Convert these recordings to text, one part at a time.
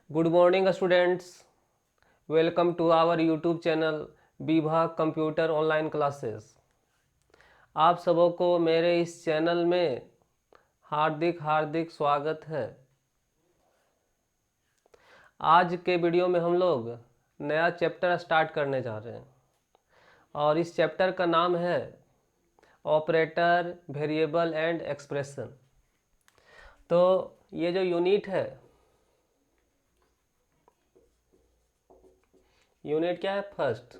Good morning students, welcome to our YouTube channel Vibhag computer online classes. आप सबों को मेरे इस चैनल में हार्दिक हार्दिक स्वागत है। आज के वीडियो में हम लोग नया चैप्टर स्टार्ट करने जा रहे हैं और इस चैप्टर का नाम है ऑपरेटर, वेरिएबल एंड एक्सप्रेशन। तो ये जो यूनिट है, यूनिट क्या है? फर्स्ट।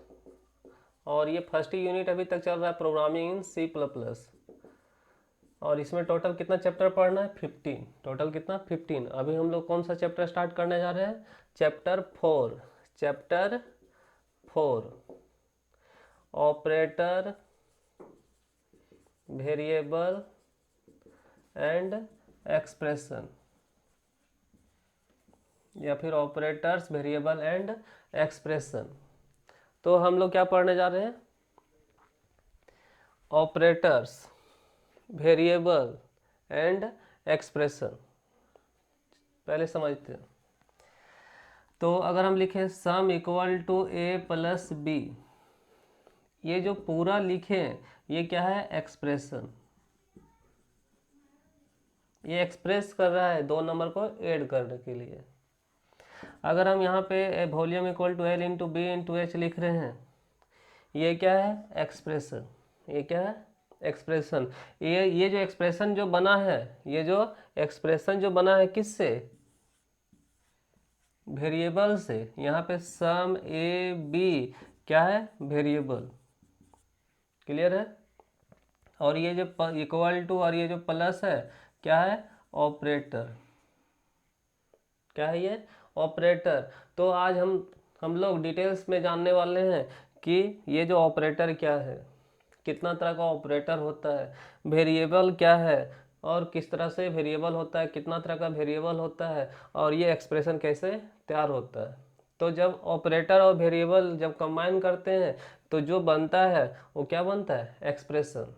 और ये फर्स्ट ही यूनिट अभी तक चल रहा है, प्रोग्रामिंग इन C++। और इसमें टोटल कितना चैप्टर पढ़ना है? 15। टोटल कितना? 15। अभी हम लोग कौन सा चैप्टर स्टार्ट करने जा रहे हैं? Chapter 4। Chapter 4, operator, variable and expression, या फिर ऑपरेटर्स, वेरिएबल एंड एक्सप्रेशन। तो हम लोग क्या पढ़ने जा रहे हैं? Operators, variable and expression. पहले समझते हैं। तो अगर हम लिखें sum equal to A plus B, ये जो पूरा लिखें ये क्या है? एक्सप्रेशन। ये एक्सप्रेस कर रहा है दो नंबर को ऐड करने के लिए। अगर हम यहाँ पे volume equal to L into B into H लिख रहे हैं, ये क्या है? एक्सप्रेशन। ये क्या है? एक्सप्रेशन। ये जो एक्सप्रेशन जो बना है, ये जो एक्सप्रेशन जो बना है किससे? वेरिएबल से। यहाँ पे सम ए बी क्या है? वेरिएबल। क्लियर है? और ये जो इक्वल टू और ये जो प्लस है क्या है? ऑपरेटर। क्या है ये? ऑपरेटर। तो आज हम लोग डिटेल्स में जानने वाले हैं कि ये जो ऑपरेटर क्या है, कितना तरह का ऑपरेटर होता है, वेरिएबल क्या है और किस तरह से वेरिएबल होता है, कितना तरह का वेरिएबल होता है, और ये एक्सप्रेशन कैसे तैयार होता है। तो जब ऑपरेटर और वेरिएबल जब कंबाइन करते हैं तो जो बनता है वो क्या बनता है? एक्सप्रेशन।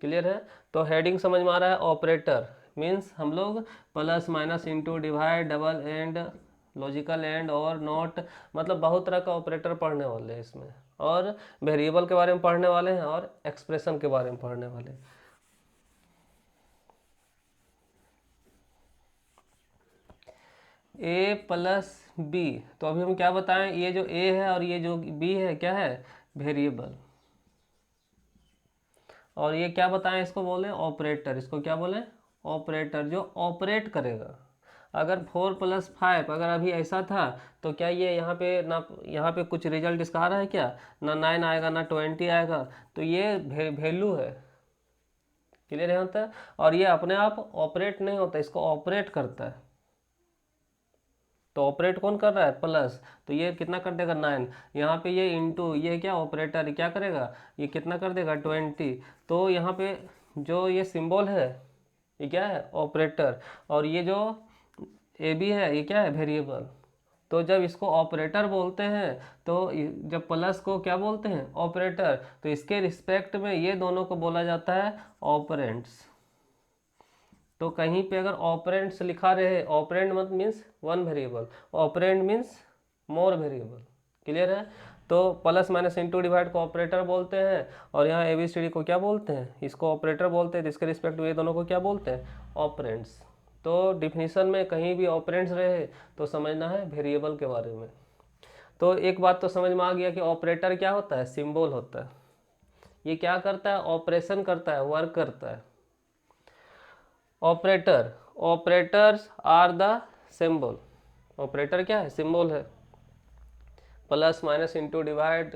क्लियर है? तो हेडिंग समझ में आ रहा है? ऑपरेटर मीन्स हम लोग plus minus into divide double and logical and और नॉट, मतलब बहुत तरह का ऑपरेटर पढ़ने वाले हैं इसमें। और वेरिएबल के बारे में पढ़ने वाले हैं और एक्सप्रेशन के बारे में पढ़ने वाले हैं। ए प्लस बी, तो अभी हम क्या बताएं? ये जो ए है और ये जो बी है क्या है? वेरिएबल। और ये क्या बताएं? इसको बोले ऑपरेटर। इसको क्या बोले? ऑपरेटर, जो ऑपरेट करेगा। अगर 4+5 अगर अभी ऐसा था तो क्या ये यहाँ पे ना, यहाँ पे कुछ रिजल्ट इसका आ रहा है क्या? ना 9 आएगा ना 20 आएगा। तो ये वैल्यू है। क्लियर है? होता है। और ये अपने आप ऑपरेट नहीं होता, इसको ऑपरेट करता है। तो ऑपरेट कौन कर रहा है? प्लस। तो ये कितना कर देगा? 9। यहाँ पे ये इंटू, ये क्या ऑपरेटर क्या करेगा? ये कितना कर देगा? 20। तो यहाँ पे जो ये सिंबल है ये क्या है? ऑपरेटर। और ये जो ए बी है ये क्या है? वेरिएबल। तो जब इसको ऑपरेटर बोलते हैं तो जब प्लस को क्या बोलते हैं? ऑपरेटर। तो इसके रिस्पेक्ट में ये दोनों को बोला जाता है ऑपरेंड्स। तो कहीं पे अगर ऑपरेंड्स लिखा रहे, ऑपरेंड मत means one variable, operand means more variable. Clear है? तो प्लस माइनस इंटू डिवाइड को ऑपरेटर बोलते हैं और यहाँ ABCD को क्या बोलते हैं? इसको ऑपरेटर बोलते हैं। तो इसके रिस्पेक्ट में ये दोनों को क्या बोलते हैं? ऑपरेंड्स। तो डिफिनीशन में कहीं भी ऑपरेंड्स रहे तो समझना है वेरिएबल के बारे में। तो एक बात तो समझ में आ गया कि ऑपरेटर क्या होता है? सिंबल होता है। ये क्या करता है? ऑपरेशन करता है, वर्क करता है। Operator, operators are the symbol. Operator क्या है? सिंबल है। Plus minus into divide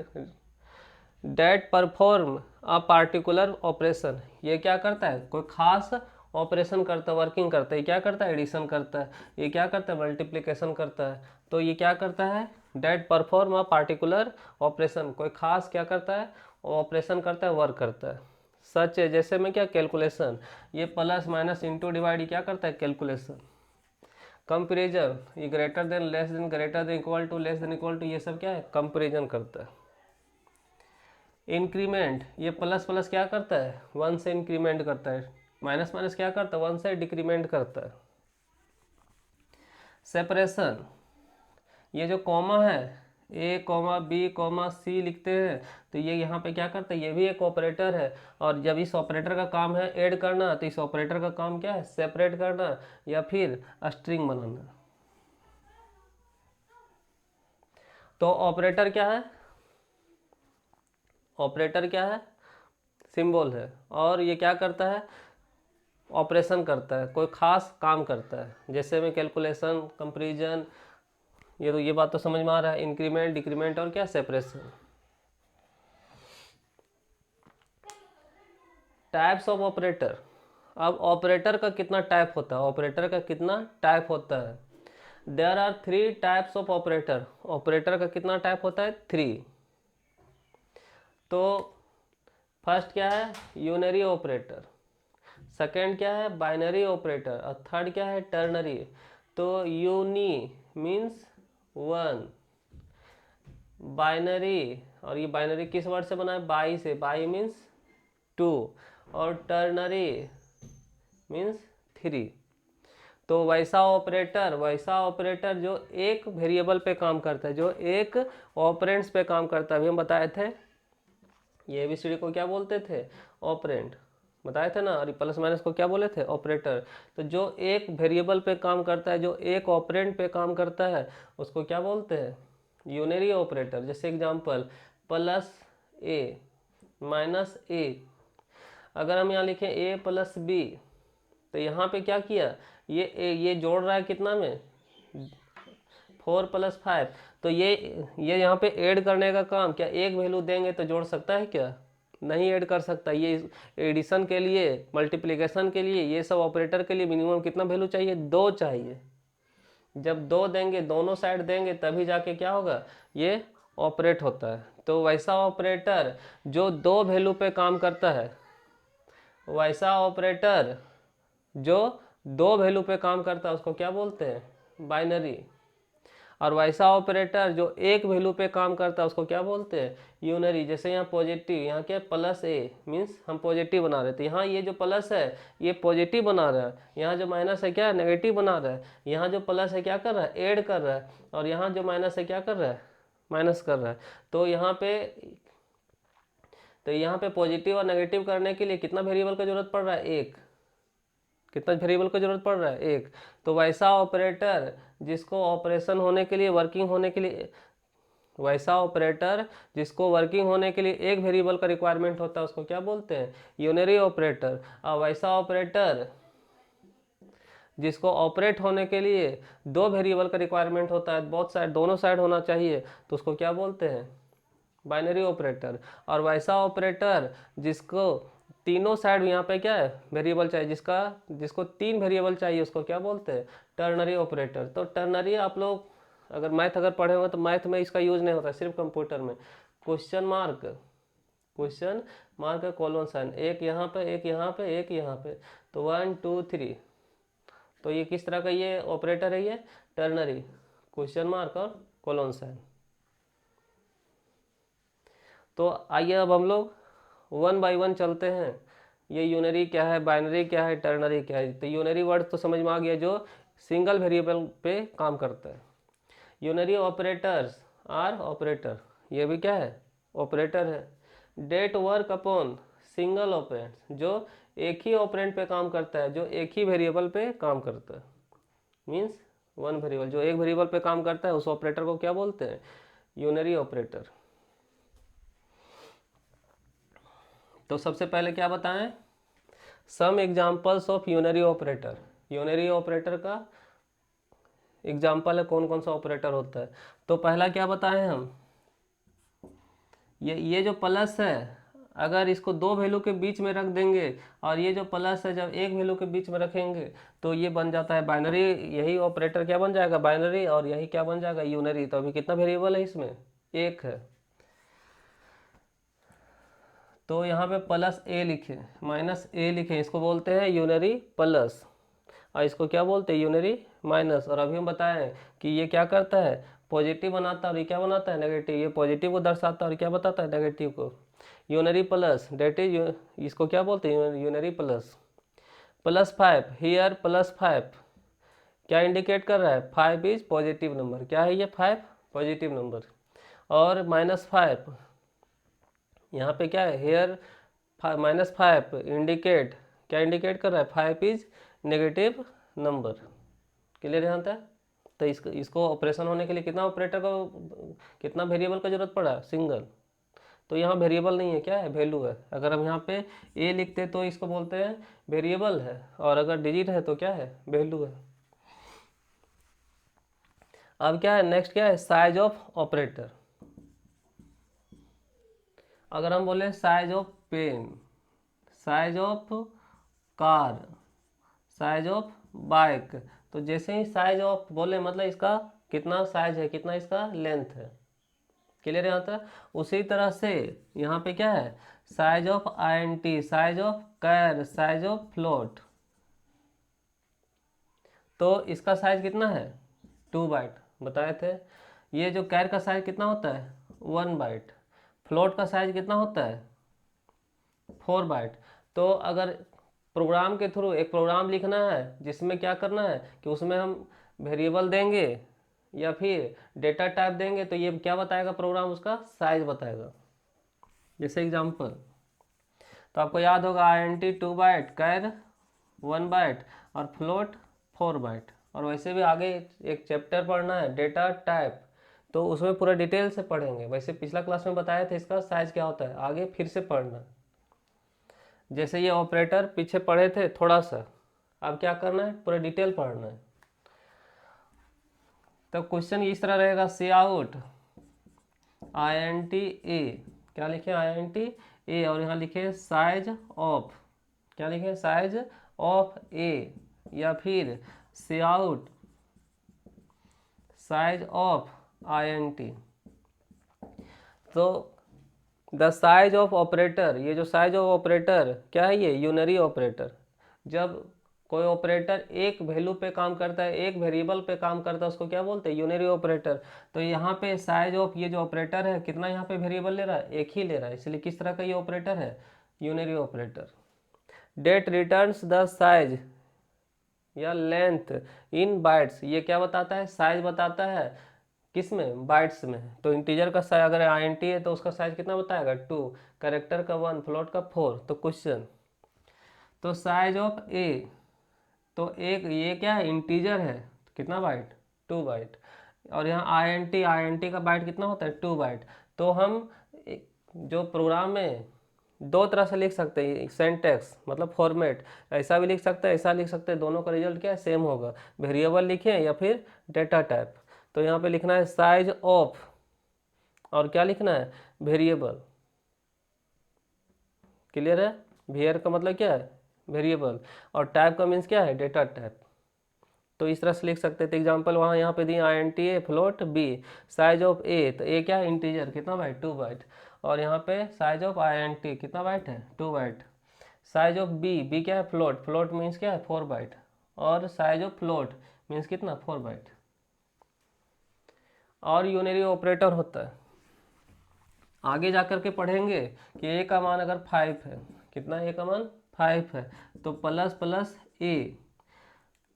that perform a particular operation. ये क्या करता है? कोई खास ऑपरेशन करता है, वर्किंग करता है। ये क्या करता है? एडिशन करता है। ये क्या करता है? मल्टीप्लिकेशन करता है। तो ये क्या करता है? That perform a particular operation. कोई खास क्या करता है? ऑपरेशन करता है, वर्क करता है। सच है, जैसे में क्या? कैलकुलेशन। ये प्लस माइनस इंटू डिवाइड क्या करता है? कैलकुलेशन। कंपेरिजन, ये greater than, less than, greater than, equal to, less than, equal to, ये सब क्या है? कंपेरिजन करता है। इंक्रीमेंट, ये प्लस प्लस क्या करता है? 1 से इंक्रीमेंट करता है। माइनस माइनस क्या करता है? 1 से डिक्रीमेंट करता है। सेपरेशन, ये जो कॉमा है ए कॉमा बी कॉमा सी लिखते हैं, तो ये यहाँ पे क्या करता है, ये भी एक ऑपरेटर है। और जब इस ऑपरेटर का काम है ऐड करना, तो इस ऑपरेटर का काम क्या है, सेपरेट करना या फिर स्ट्रिंग बनाना। तो ऑपरेटर क्या है, ऑपरेटर क्या है, सिंबल है, और ये क्या करता है, ऑपरेशन करता है, कोई खास काम करता है, जैसे में कैलकुलेशन, कंपैरिजन, ये तो ये बात तो समझ में आ रहा है, इंक्रीमेंट डिक्रीमेंट और क्या, सेपरेशन। टाइप्स ऑफ ऑपरेटर, अब ऑपरेटर का कितना टाइप होता है, ऑपरेटर का कितना टाइप होता है, there are 3 types of operator, operator का कितना टाइप होता है, 3। तो फर्स्ट क्या है, यूनरी ऑपरेटर, सेकेंड क्या है, बाइनरी ऑपरेटर, और थर्ड क्या है, टर्नरी। तो यूनी मीन्स 1, बाइनरी, और ये बाइनरी किस वर्ड से बना है, बाई से, बाई मीन्स 2, और टर्नरी मीन्स 3। तो वैसा ऑपरेटर जो एक वेरिएबल पे काम करता है, जो एक ऑपरेंड्स पे काम करता है, अभी हम बताए थे, ये ABCD को क्या बोलते थे, ऑपरेंड, बताए थे ना, और प्लस माइनस को क्या बोले थे, ऑपरेटर। तो जो एक वेरिएबल पे काम करता है, जो एक ऑपरेंड पे काम करता है, उसको क्या बोलते हैं, यूनरी ऑपरेटर। जैसे एग्जांपल प्लस ए माइनस ए, अगर हम यहाँ लिखें ए प्लस बी, तो यहाँ पे क्या किया, ये जोड़ रहा है कितना में, 4 + 5, तो ये यहाँ पे ऐड करने का काम, क्या एक वैल्यू देंगे तो जोड़ सकता है क्या, नहीं ऐड कर सकता। ये एडिशन के लिए, मल्टीप्लिकेशन के लिए, ये सब ऑपरेटर के लिए मिनिमम कितना वैल्यू चाहिए, 2 चाहिए। जब 2 देंगे, दोनों साइड देंगे, तभी जाके क्या होगा, ये ऑपरेट होता है। तो वैसा ऑपरेटर जो 2 वैल्यू पे काम करता है, वैसा ऑपरेटर जो 2 वैल्यू पे काम करता है, उसको क्या बोलते हैं, बाइनरी। और वैसा ऑपरेटर जो एक वैल्यू पे काम करता है, उसको क्या बोलते हैं, यूनरी। जैसे यहाँ पॉजिटिव, यहाँ क्या प्लस ए मीन्स हम पॉजिटिव बना रहे थे, यहाँ ये जो प्लस है ये पॉजिटिव बना रहा है, यहाँ जो माइनस है क्या, नेगेटिव बना रहा है, यहाँ जो प्लस है क्या कर रहा है, ऐड कर रहा है, और यहाँ जो माइनस है क्या कर रहा है, माइनस कर रहा है। तो यहाँ पे पॉजिटिव और नेगेटिव करने के लिए कितना वेरिएबल का जरूरत पड़ रहा है, एक। कितना वेरिएबल का जरूरत पड़ रहा है, एक। तो वैसा ऑपरेटर जिसको ऑपरेशन होने के लिए, वर्किंग होने के लिए, वैसा ऑपरेटर जिसको वर्किंग होने के लिए एक वेरिएबल का रिक्वायरमेंट होता है, उसको क्या बोलते हैं, यूनरी ऑपरेटर। और वैसा ऑपरेटर जिसको ऑपरेट होने के लिए 2 वेरिएबल का रिक्वायरमेंट होता है, बहुत साइड, दोनों साइड होना चाहिए, तो उसको क्या बोलते हैं, बाइनरी ऑपरेटर। और वैसा ऑपरेटर जिसको तीनों साइड यहाँ पे क्या है, वेरिएबल चाहिए, जिसको 3 वेरिएबल चाहिए, उसको क्या बोलते हैं, टर्नरी ऑपरेटर। तो टर्नरी आप लोग अगर मैथ पढ़े होंगे तो मैथ में इसका यूज नहीं होता, सिर्फ कंप्यूटर में। क्वेश्चन मार्क कोलन साइन, एक यहाँ पे, एक यहाँ पे, एक यहाँ पे, तो 1 2 3। तो ये किस तरह का ये ऑपरेटर है, ये टर्नरी, क्वेश्चन मार्क और कोलन साइन। तो आइए अब हम लोग 1 बाय 1 चलते हैं, ये यूनरी क्या है, बाइनरी क्या है, टर्नरी क्या है। तो यूनरी वर्ड तो समझ में आ गया, जो सिंगल वेरिएबल पे काम करता है। यूनरी ऑपरेटर्स आर ऑपरेटर, ये भी क्या है, ऑपरेटर है। That work upon single operand, जो एक ही ऑपरेंट पे काम करता है, जो एक ही वेरिएबल पे काम करता है, मीन्स 1 वेरिएबल, जो एक वेरिएबल पे काम करता है, उस ऑपरेटर को क्या बोलते हैं, यूनरी ऑपरेटर। तो सबसे पहले क्या बताएं, some examples of unary operator. Unary operator का एग्जांपल है, कौन कौन सा ऑपरेटर होता है। तो पहला क्या बताएं हम, ये जो प्लस है, अगर इसको 2 वैल्यू के बीच में रख देंगे, और ये जो प्लस है जब एक वैल्यू के बीच में रखेंगे, तो ये बन जाता है बाइनरी। यही ऑपरेटर क्या बन जाएगा, बाइनरी, और यही क्या बन जाएगा, यूनरी। तो अभी कितना वेरिएबल है इसमें, एक है। तो यहाँ पे प्लस ए लिखे, माइनस ए लिखे, इसको बोलते हैं यूनरी प्लस, और इसको क्या बोलते हैं, यूनरी माइनस। और अभी हम बताएं कि ये क्या करता है, पॉजिटिव बनाता है, और ये क्या बनाता है, नेगेटिव। ये पॉजिटिव को दर्शाता है और क्या बताता है, नेगेटिव को। यूनरी प्लस, डेट इज, इसको क्या बोलते हैं, यूनरी प्लस। +5 हियर, +5 क्या इंडिकेट कर रहा है, 5 इज पॉजिटिव नंबर। क्या है ये, 5 पॉजिटिव नंबर। और -5 यहाँ पे क्या है, हेयर -5 इंडिकेट, क्या इंडिकेट कर रहा है, 5 इज नेगेटिव नंबर। क्लियर यहाँ तक। तो इसको ऑपरेशन होने के लिए कितना ऑपरेटर को, कितना वेरिएबल का जरूरत पड़ा, सिंगल। तो यहाँ वेरिएबल नहीं है, क्या है, वैल्यू है। अगर हम यहाँ पे ए लिखते तो इसको बोलते हैं वेरिएबल है, और अगर डिजिट है तो क्या है, वैल्यू है। अब क्या है, नेक्स्ट क्या है, साइज ऑफ ऑपरेटर। अगर हम बोले size of pen, size of car, size of bike, तो जैसे ही साइज ऑफ बोले मतलब इसका कितना साइज है, कितना इसका लेंथ है। क्लियर यहाँ तक। उसी तरह से यहाँ पे क्या है, size of INT, size of char, size of float. तो इसका साइज कितना है, 2 बाइट बताए थे। ये जो कैर का साइज कितना होता है, 1 बाइट। फ्लोट का साइज कितना होता है, 4 बाइट। तो अगर प्रोग्राम के थ्रू एक प्रोग्राम लिखना है जिसमें क्या करना है कि उसमें हम वेरिएबल देंगे या फिर डेटा टाइप देंगे, तो ये क्या बताएगा प्रोग्राम, उसका साइज बताएगा। जैसे एग्जांपल, तो आपको याद होगा INT 2 बाइट, कैर 1 बाइट और फ्लोट 4 बाइट। और वैसे भी आगे एक चैप्टर पढ़ना है डेटा टाइप, तो उसमें पूरा डिटेल से पढ़ेंगे। वैसे पिछला क्लास में बताया था इसका साइज क्या होता है, आगे फिर से पढ़ना। जैसे ये ऑपरेटर पीछे पढ़े थे थोड़ा सा, अब क्या करना है, पूरा डिटेल पढ़ना है। तो क्वेश्चन इस तरह रहेगा, सी आउट INT A, क्या लिखे, INT A, और यहाँ लिखे साइज ऑफ, क्या लिखे, साइज ऑफ A, या फिर सी आउट साइज ऑफ INT। तो द साइज ऑफ ऑपरेटर, ये जो साइज ऑफ ऑपरेटर क्या है, ये यूनरी ऑपरेटर। जब कोई ऑपरेटर एक वैल्यू पे काम करता है, एक वेरिएबल पे काम करता है, उसको क्या बोलते हैं, यूनरी ऑपरेटर। तो यहाँ पे साइज ऑफ ये जो ऑपरेटर है कितना यहाँ पे वेरिएबल ले रहा है, एक ही ले रहा है, इसलिए किस तरह का ये ऑपरेटर है, unary operator. That returns the size या लेंथ इन बाइट्स, ये क्या बताता है, साइज बताता है, किस में, बाइट्स में। तो इंटीजर का साइज अगर INT है तो उसका साइज कितना बताएगा, 2, कैरेक्टर का 1, फ्लोट का 4। तो क्वेश्चन, तो साइज ऑफ ए, तो एक ये क्या है, इंटीजर है, कितना बाइट, 2 बाइट। और यहाँ INT का बाइट कितना होता है, 2 बाइट। तो हम जो प्रोग्राम में दो तरह से लिख सकते हैं, सेंटेक्स मतलब फॉर्मेट, ऐसा भी लिख सकते हैं, ऐसा लिख सकते हैं, दोनों का रिजल्ट क्या है, सेम होगा। वेरिएबल लिखें या फिर डेटा टाइप। तो यहाँ पे लिखना है साइज ऑफ, और क्या लिखना है, वेरिएबल। क्लियर है। वेयर का मतलब क्या है, वेरिएबल, और टाइप का मीन्स क्या है, डेटा टाइप। तो इस तरह से लिख सकते थे। एग्जांपल वहाँ यहाँ पे दिए INT A float B, size of A, तो A क्या है, इंटीजर, कितना बाइट, 2 बाइट। और यहाँ पे साइज ऑफ INT कितना बाइट है, 2 बाइट। साइज ऑफ B क्या है, फ्लोट, फ्लोट मीन्स क्या है, 4 बाइट। और साइज ऑफ फ्लोट मीन्स कितना, 4 बाइट। और यूनरी ऑपरेटर होता है, आगे जा कर के पढ़ेंगे कि ए का मान अगर 5 है, कितना, ए का मान 5 है, तो प्लस प्लस ए।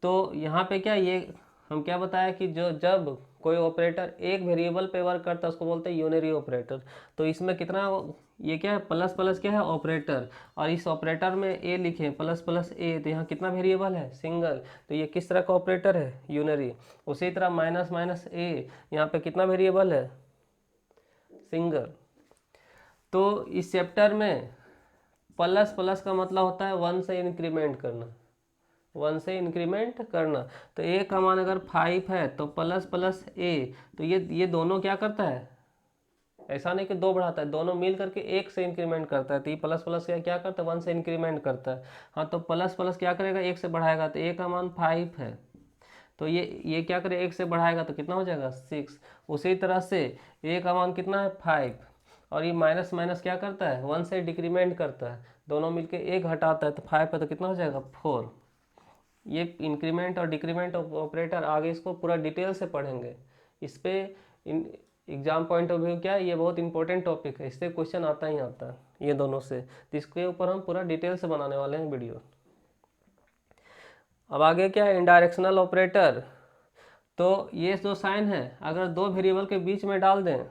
तो यहाँ पे क्या, ये हम क्या बताया कि जो जब कोई ऑपरेटर एक वेरिएबल पे वर्क करता है उसको बोलते हैं यूनरी ऑपरेटर। तो इसमें कितना, ये क्या है, प्लस प्लस क्या है, ऑपरेटर। और इस ऑपरेटर में ए लिखे, प्लस प्लस ए, तो यहाँ कितना वेरिएबल है, सिंगल। तो ये किस तरह का ऑपरेटर है, यूनरी। उसी तरह माइनस माइनस ए, यहाँ पे कितना वेरिएबल है, सिंगल। तो इस चैप्टर में प्लस प्लस का मतलब होता है 1 से इंक्रीमेंट करना, 1 से इंक्रीमेंट करना। तो ए का मान अगर 5 है तो प्लस प्लस ए, तो ये दोनों क्या करता है, ऐसा नहीं कि 2 बढ़ाता है, दोनों मिल करके 1 से इंक्रीमेंट करता है। तो ये प्लस प्लस क्या करता है, 1 से इंक्रीमेंट करता है। हाँ, तो प्लस प्लस क्या करेगा, 1 से बढ़ाएगा। तो ए का मान 5 है, तो ये क्या करे, 1 से बढ़ाएगा तो कितना हो जाएगा, 6। उसी तरह से ए का मान कितना है, 5, और ये माइनस माइनस क्या करता है, 1 से डिक्रीमेंट करता है, दोनों मिलके 1 हटाता है, तो 5 है तो कितना हो जाएगा, 4। ये इंक्रीमेंट और डिक्रीमेंट ऑपरेटर आगे इसको पूरा डिटेल से पढ़ेंगे। इस पे एग्जाम पॉइंट ऑफ व्यू क्या है, ये बहुत इंपॉर्टेंट टॉपिक है, इससे क्वेश्चन आता ही आता है ये दोनों से। तो इसके ऊपर हम पूरा डिटेल से बनाने वाले हैं वीडियो। अब आगे क्या है, इनडायरेक्शनल ऑपरेटर। तो ये जो साइन है अगर दो वेरिएबल के बीच में डाल दें,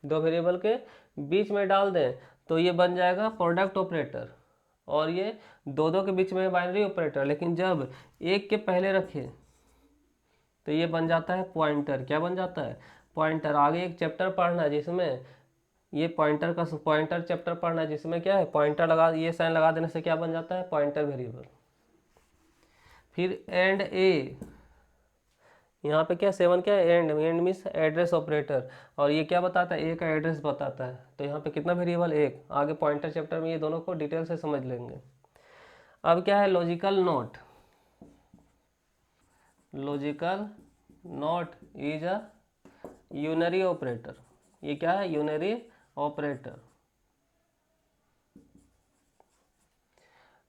दो वेरिएबल के बीच में डाल दें तो ये बन जाएगा प्रोडक्ट ऑपरेटर, और ये दो दो के बीच में बाइनरी ऑपरेटर। लेकिन जब एक के पहले रखें तो ये बन जाता है पॉइंटर। क्या बन जाता है, पॉइंटर। आगे एक चैप्टर पढ़ना है जिसमें ये पॉइंटर चैप्टर पढ़ना है जिसमें क्या है, पॉइंटर लगा, ये साइन लगा देने से क्या बन जाता है, पॉइंटर वेरिएबल। फिर एंड ए, यहाँ पे क्या 7 क्या है, and. And means address operator, और ये क्या बताता है, ए का एड्रेस बताता है। तो यहाँ पे कितना वेरिएबल, एक। आगे पॉइंटर चैप्टर में ये दोनों को डिटेल से समझ लेंगे। अब क्या है, logical not. Logical not is a unary operator. ये क्या है, यूनरी ऑपरेटर।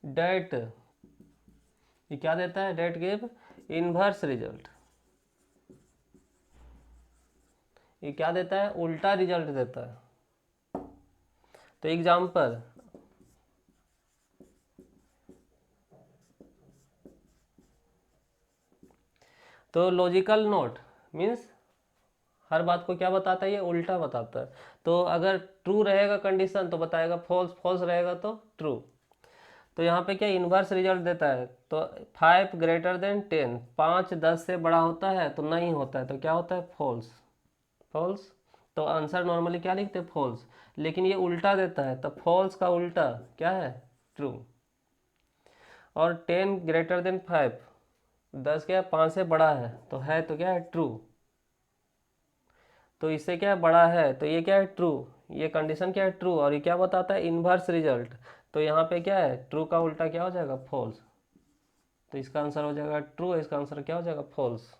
डेट, ये क्या देता है, डेट गिव इनवर्स रिजल्ट। ये क्या देता है, उल्टा रिजल्ट देता है। तो एग्जाम्पल, तो लॉजिकल नोट मीन्स हर बात को क्या बताता है, ये उल्टा बताता है। तो अगर ट्रू रहेगा कंडीशन तो बताएगा फॉल्स, फॉल्स रहेगा तो ट्रू। तो यहाँ पे क्या इन्वर्स रिजल्ट देता है। तो 5 ग्रेटर देन 10, 5 10 से बड़ा होता है तो नहीं होता है, तो क्या होता है, फॉल्स। फॉल्स। तो आंसर नॉर्मली क्या लिखते हैं, फॉल्स। लेकिन ये उल्टा देता है, तो फॉल्स का उल्टा क्या है, ट्रू। और 10 ग्रेटर देन 5, 10 क्या है, 5 से बड़ा है तो क्या है, ट्रू। तो इससे क्या बड़ा है तो ये क्या है, ट्रू। ये कंडीशन क्या है, ट्रू। और ये क्या बताता है, इन्वर्स रिजल्ट। तो यहाँ पे क्या है, ट्रू का उल्टा क्या हो जाएगा, फॉल्स। तो इसका आंसर हो जाएगा ट्रू, इसका आंसर क्या हो जाएगा, फॉल्स।